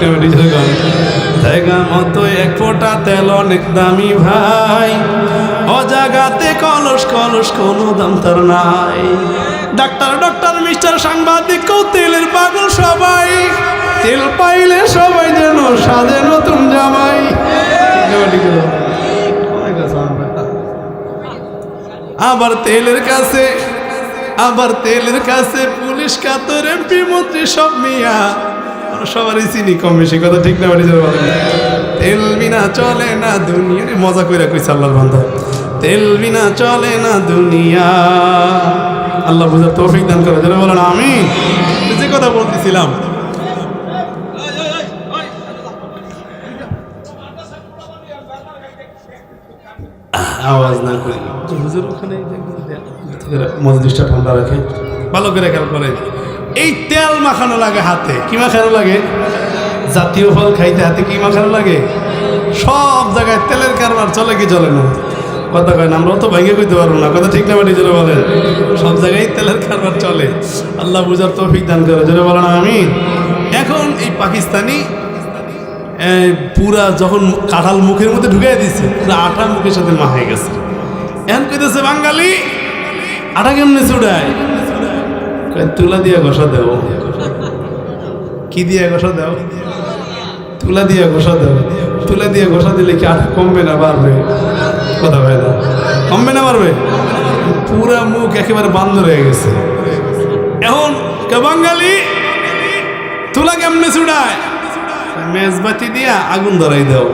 না জায়গা মতো এক ফোঁটা তেল অনেক দামি ভাই, অজাগাতে কলস কলস কোনো দাম তার নাই। ডাক্তার ডক্টর মিস্টার সাংবাদিক কেউ তেলের পাগল সবাই, তেল পাইলে সবাই যেন সাজে নতুন জামাই। আবার তেলের কাছে পুলিশ কাতর এমপি মন্ত্রী সব মিয়া, সবারই চিনি কম বেশি, কথা ঠিক না বাড়ি যাবে। তেল বিনা চলে না দুনিয়া, মজা করে কইছে আল্লাহর বান্দা, তেল বিনা চলে না দুনিয়া। আল্লাহ বুঝার তৌফিক দান করে, যারা বলেন আমিন। যে কথা বলতেছিলাম, আওয়াজ না করি, হুজুর ওখানে মজলিসটা ঠান্ডা রাখে, ভালো করে খেয়াল করে। এই তেল মাখানো লাগে হাতে, কি মাখানো লাগে? জাতীয় ফল খাইতে হাতে কি মাখানো লাগে? সব জায়গায় তেলের কারবার চলে কি চলে না? কথা কয় না, আমরা তো ভেঙে কইতে পারবো না, কথা ঠিক না বাড়ি জোরে বলেন। সব জায়গায় তেলের কারবার চলে, আল্লাহ বুঝার তৌফিক দান করে, জোরে বলেন আমিন। এখন এই পাকিস্তানি পুরা যখন কাঁঠাল মুখের মধ্যে ঢুকিয়ে দিচ্ছে, পুরো আটা মুখের সাথে মাখাই গেছে। এখন কইতেছে বাঙালি আটা কেমনে চুড়ায়? তুলা দিয়ে ঘষা দেও। কি দিয়ে ঘষা দেও? তুলা দিয়ে ঘষা দেও। তুলা দিয়ে ঘষা দিলে কি আটা কমবে না বাড়বে? কথা হয় না, কমবে না বাড়বে? পুরা মুখ একেবারে বন্ধ হয়ে গেছে। এখন বাঙালি তুলা কেমনে চুড়ায়? মেজবাতি দিয়া আগুন ধরাই দাও।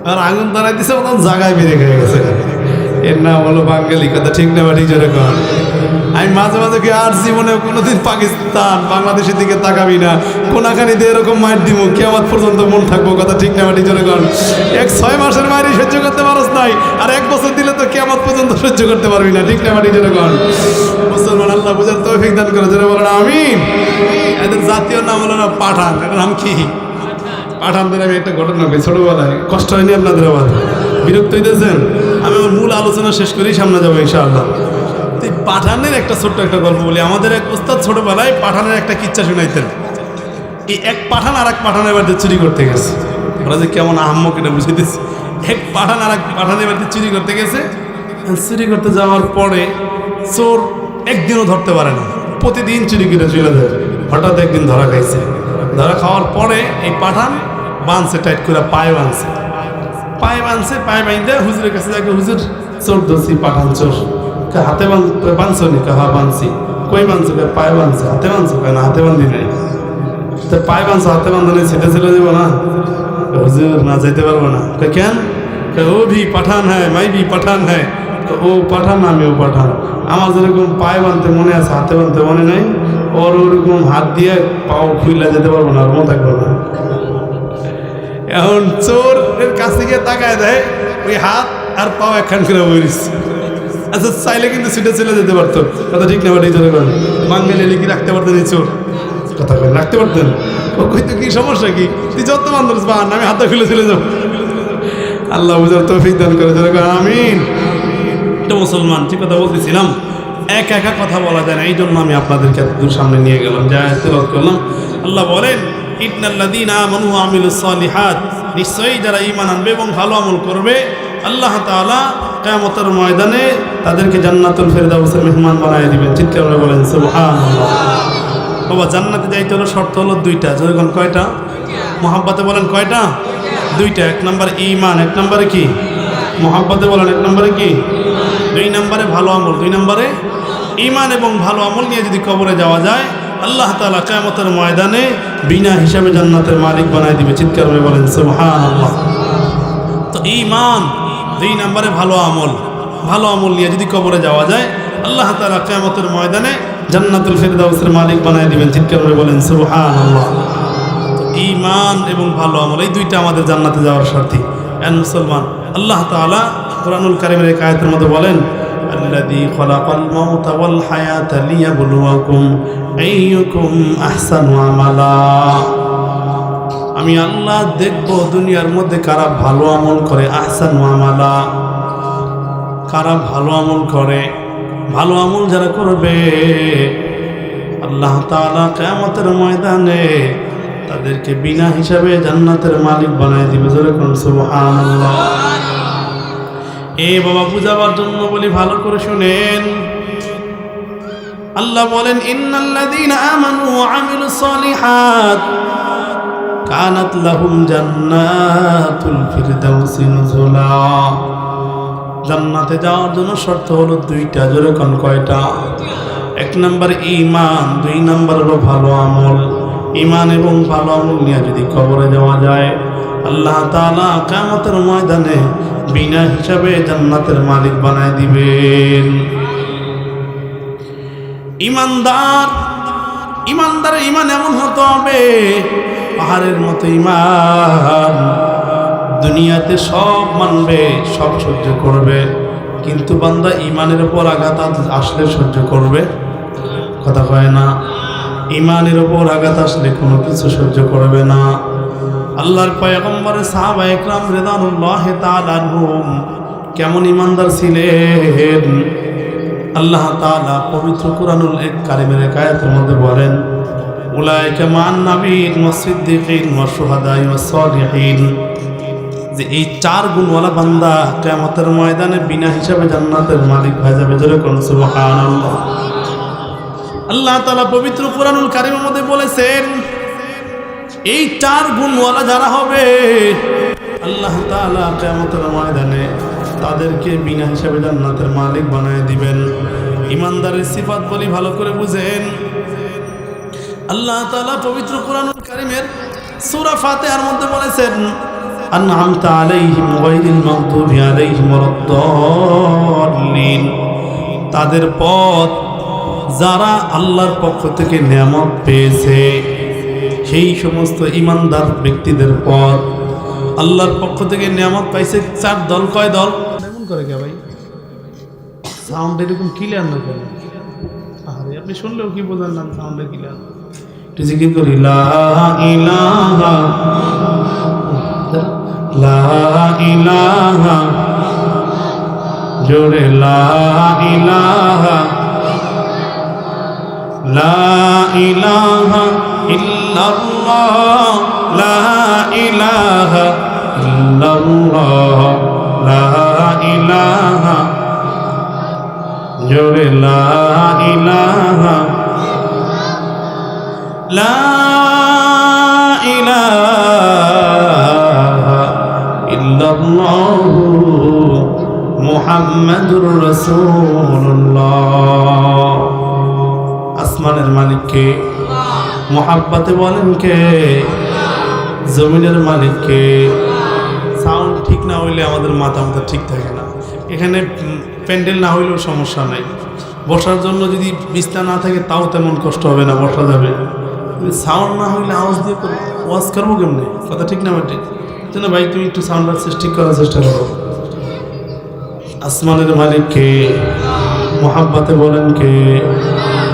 আর আগুন ধরাই দিছে, তখন জায়গায় বেড়ে গিয়ে গেছে। এর নাম হলো বাঙালি, কথা ঠিক না বাড়ি জোরে কর। আমি মাঝে মাঝে কি আর জীবনে কোনোদিন পাকিস্তান বাংলাদেশের দিকে তাকাবি না, কোনাখানিতে এরকম মার দিব, কিয়ামত পর্যন্ত মন থাকবো, কথা ঠিক না বাড়ি জোরে কর। 6 মাসের মারি সহ্য করতে পারস নাই, আর 1 বছর দিলে তো কিয়ামত পর্যন্ত সহ্য করতে পারবি না, ঠিক না বাড়ি জোরে কর। মুসলমান আল্লাহ বুঝার তৌফিক দান করে, জোরে বলেন আমিন। এদের জাতীয় নাম হলো না পাঠান, এটার নাম কি? পাঠানদের আমি একটা ঘটনা করি, ছোটবেলায় কষ্ট হয়নি আপনাদের? আবার বিরক্ত হইতেছেন? আমি আমার মূল আলোচনা শেষ করেই সামনে যাবো ইনশাআল্লাহ। পাঠানের একটা ছোট্ট একটা গল্প বলি। আমাদের এক ওস্তাদ ছোটবেলায় পাঠানের একটা কিচ্ছা শুনাইতেন। এই এক পাঠান আর এক পাঠানের বাড়িতে চুরি করতে গেছে। ওরা যে কেমন আহম্মক এটা বুঝাইতেছে। এক পাঠান আর এক পাঠানের বাড়িতে চুরি করতে গেছে। চুরি করতে যাওয়ার পরে চোর একদিনও ধরতে পারে না, প্রতিদিন চুরি করে চলে যায়। হঠাৎ একদিন ধরা খাইছে। ধরা খাওয়ার পরে এই পাঠান বাঁধছে, টাইট করে পায়ে বাঁধছে। পায়ে বাঁধতে হুজুরের কাছে যাকে, হুজুর চোর ধরছি, পাঠান চোর। হাতে বাঁধছো নি? হ্যাঁ বাঁধছি। কই বাঁধছো? পায়ে বাঁধছে। হাতে বাঁধছো? না হাতে বাঁধি নাই। তো পায়ে বাঁধছো, হাতে বাঁধো নেই, ছেটে ছেড়ে যাবো না? হুজুর না যাইতে পারবো না। কেন? ও ভি পাঠান হ্যাঁ, মাই ভি পাঠান হ্যাঁ। ও পাঠান, আমিও পাঠান। আমার যেরকম পায়ে বাঁধতে মনে আছে, হাতে বাঁধতে মনে নাই। ওর ওরকম হাত দিয়ে পাও খুইলা যেতে পারবো না, মনে থাকবো না। এখন চোরের কাছে গিয়ে তাকায় দেয়, ওই হাত আর পাও একখান করে বলিস। আচ্ছা চাইলে কিন্তু ছুটে চলে যেতে পারতো, কথা ঠিক না বাড়ি চলে করেন। বাঙালি এলে কি রাখতে পারতেন এই চোর? কথা করেন রাখতে পারতেন? ও কইতো কি সমস্যা কি, তুই যত বান্ধব বান, আমি হাতটা খুলে চলে যাবো। আল্লাহ বুঝার তৌফিক দান করে, আমিন। এটা মুসলমান, ঠিক কথা বলতেছিলাম। একা একা কথা বলা যায় না, এই জন্য আমি আপনাদেরকে এতদূর সামনে নিয়ে গেলাম, যা তেলাওয়াত করলাম। আল্লাহ বলেন ইন্নাল্লাযীনা আমানু ওয়া আমিলুস সালিহাত, নিশ্চয়ই যারা ঈমান আনবে এবং ভালো আমল করবে, আল্লাহ তাআলা কিয়ামতের ময়দানে তাদেরকে জান্নাতুল ফেরদাউসের মেহমান বানায় দিবেন। চিৎকার করে বলেন সুবহানাল্লাহ। বাবা জান্নাতে যাইতে হলো শর্ত হলো 2টা। যখন কয়টা? মুহাব্বতে বলেন কয়টা? 2টা। 1 নম্বরে ঈমান, 1 নম্বরে কি? মুহাব্বতে বলেন 1 নম্বরে কি? 2 নম্বরে ভালো আমল, 2 নম্বরে ঈমান। এবং ভালো আমল নিয়ে যদি কবরে যাওয়া যায়, আল্লাহ তাআলা কিয়ামতের ময়দানে বিনা হিসাবে জান্নাতের মালিক বানায় দিবে। চিৎকার করে বলেন সুবহানাল্লাহ। তো ঈমান, 2 নম্বরে ভালো আমল। ভালো আমল নিয়ে যদি কবরে যাওয়া যায়, আল্লাহ তাআলা কিয়ামতের ময়দানে জান্নাতুল ফেরদাউসের মালিক বানায় দিবেন। চিৎকার করে বলেন সুবহানাল্লাহ। তো ঈমান এবং ভালো আমল, এই 2টা আমাদের জান্নাতে যাওয়ার শর্তি। এন মুসলমান, আল্লাহ তাআলা কুরআনুল কারীমের এক আয়াতের মধ্যে বলেন আল্লাযী খালাকাল মাউতা ওয়াল হায়াতা লিয়াবলুয়াকুম আইয়ুকুম আহসানু আমালা। আমি আল্লাহ দেখব দুনিয়ার মধ্যে কারা ভালো আমল করে, আহসানু আমালা, কারা ভালো আমল করে। ভালো আমল যারা করবে, আল্লাহ তাআলা কিয়ামতের ময়দানে তাদেরকে বিনা হিসাবে জান্নাতের মালিক বানায় দিবে। জোরে কোন সুবহানাল্লাহ। বাবা বুঝাবার জন্য বলি, ভালো করে শুনেন। আল্লাহ বলেন, ইন্নাল্লাযীনা আমানু ওয়া আমিলুস সালিহাত কানাত লাহুম জান্নাতুল ফিরদাউসি নুজুলা। জান্নাতে যাওয়ার জন্য শর্ত হলো দুইটা। জোরে কোন কয়টা? এক নাম্বার ঈমান, দুই নাম্বার হলো ভালো আমল। ঈমান এবং ভালো আমল নিয়ে যদি কবরে যাওয়া যায়, আল্লাহ তাআলা কিয়ামতের ময়দানে বিনা হিসাবে জান্নাতের মালিক বানায় দিবেন। ইমানদারের ঈমান এমন হতে হবে, পাহাড়ের মতো ঈমান। দুনিয়াতে সব মানবে, সব সহ্য করবে, কিন্তু বান্দা ঈমানের উপর আঘাত আসলে সহ্য করবে? কথা কয় না। ঈমানের উপর আঘাত আসলে কোনো কিছু সহ্য করবে না। আল্লাহর পয়গম্বরের সাহাবায়ে কেরাম রিদওয়ানুল্লাহি তাআলা আনহুম কেমন ঈমানদার ছিলেন? আল্লাহ তাআলা পবিত্র কুরআনুল কারীমের এক আয়াতের মধ্যে বলেন, উলাইকা মান নাবিয়্যিন ওয়াস সিদ্দীকিন ওয়াশ শুহাদাই ওয়াস সালিহিন, যে এই চার গুণওয়ালা বান্দা কিয়ামতের ময়দানে বিনা হিসাবে জান্নাতের মালিক হয়ে যাবে। জোরে কোন সুবহানাল্লাহ। আল্লাহ তাআলা পবিত্র কুরআনুল কারীমের মধ্যে বলেছেন, এই চার গুণওয়ালা যারা হবে আল্লাহ তাআলা কিয়ামতের ময়দানে তাদেরকে বিনা হিসাবে জান্নাতের মালিক বানায় দিবেন। ঈমানদারের সিফাত বলি, ভালো করে বুঝেন। আল্লাহ তাআলা পবিত্র কুরআনুল কারীমের সূরা ফাতিহার মধ্যে বলেছেন, আনআমতা আলাইহিম গায়রিল মাগদুবি আলাইহিম ওয়ালাদ-দাল্লিন। তাদের পথ যারা আল্লাহর পক্ষ থেকে নিয়ামত পেয়েছে, সেই সমস্ত ঈমানদার ব্যক্তিদের পথ। আল্লাহর পক্ষ থেকে নিয়ামত পাইছে চার দল। কয় দল? এমন করে কে ভাই? সাউন্ড এরকম ক্লিয়ার না কেন? আরে আপনি শুনলেও কি বোঝেন না সাউন্ডে ক্লিয়ার? জিকির করি, লা ইলাহা লা ইলাহা, জোরে লা ইলাহা লা ইলাহা ইল্লাল্লাহ, লা ইলাহা ইল্লাল্লাহ, লা ইলাহা, জোরে লা ইলাহা লা ইলাহা ইল্লাল্লাহ মুহাম্মাদুর রাসূলুল্লাহ। আসমানের মালিক কে? মুহাব্বতে বলেন কে? জমিনের মালিক কে? সাউন্ড ঠিক না হইলে আমাদের মাথা ঠিক থাকে না। এখানে প্যান্ডেল না হইলেও সমস্যা নাই, বসার জন্য যদি বিছনা না থাকে তাও তেমন কষ্ট হবে না, বসা যাবে। সাউন্ড না হইলে আওয়াজ দিয়ে ওয়াজ করবো কেমনি? কথা ঠিক না ঠিক জন্য ভাই তুমি একটু সাউন্ড ঠিক করার চেষ্টা করো। আসমানের মালিক কে? মুহাব্বতে বলেন কে?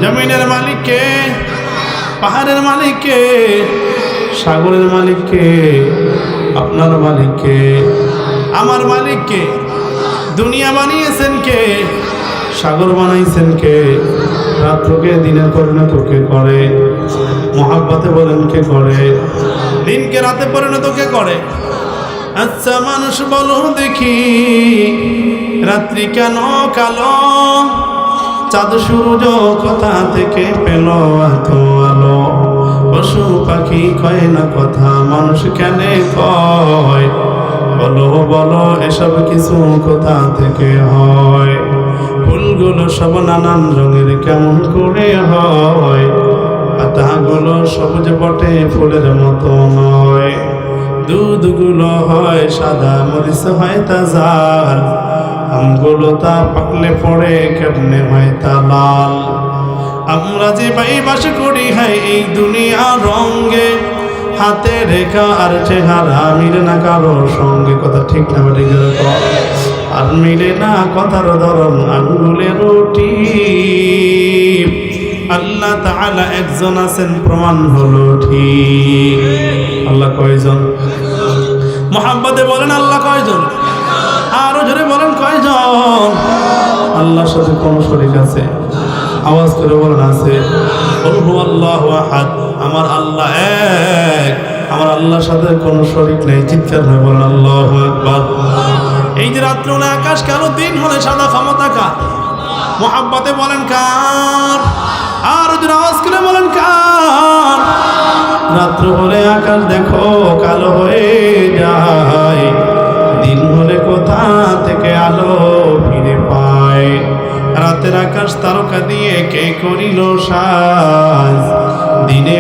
জমিনের মালিক কে? পাহাড়ের মালিক কে? সাগরের মালিক কে? আপনার মালিক কে? আমার মালিক কে? দুনিয়া বানিয়েছেন কে? সাগর বানাইছেন কে? রাত্রকে দিনের পরিণত কে করে? মুহাব্বতে বলেন কে করে? দিনকে রাতে পরিণত কে করে? আচ্ছা মানুষ বলো দেখি, রাত্রি কেন কালো? চাঁদ সূর্য কোথা থেকে পেল এত আলো? পশু পাখি কয় না কথা, মানুষ কেন কয়? বলো বলো এসব কিছু কোথা থেকে হয়? ফুলগুলো সব নানান রঙের কেমন করে হয়? পাতাগুলো সবুজ বটে ফুলের মতো নয়। দুধগুলো হয় সাদা, মরিচ হয় তাজা, আমগুলো তা পাকলে পড়ে কেমনে হয় তা লাল। আমরা যে ভাই বাস করি হাই এই দুনিয়া রঙে, হাতে রেখা আর চেহারা মিলে না কারো সঙ্গে। কথা ঠিক না ঠিক আর মিলে না কথার ধরন আঙ্গুলের রুটি। আল্লাহ তাআলা একজন আছেন, প্রমাণ হলো ঠিক। আল্লাহ কয়জন? মুহাব্বতে বলেন আল্লাহ কয়জন? আরো জোরে বলেন কয়জন? আল্লাহর সাথে কোন শরীক আছে? আওয়াজ করে বলেন আছে। কুল হুয়াল্লাহু আহাদ, আমার আল্লাহ এক, আমার আল্লাহর সাথে কোনো শরীক নেই। চিৎকার করে বলেন আল্লাহু আকবার। এই যে রাত্র হলে আকাশ কালো, দিন হলে সাদা, ক্ষমতা কার? মুহাব্বতে বলেন কার? আর যদি আওয়াজ করে বলেন কার? রাত্র হলে আকাশ দেখো কালো হয়ে যায়, দিন হলে কোথা থেকে আলো ফিরে পায়? রাতের আকাশ তারকা দিয়ে কে করিল সাজ, দিনে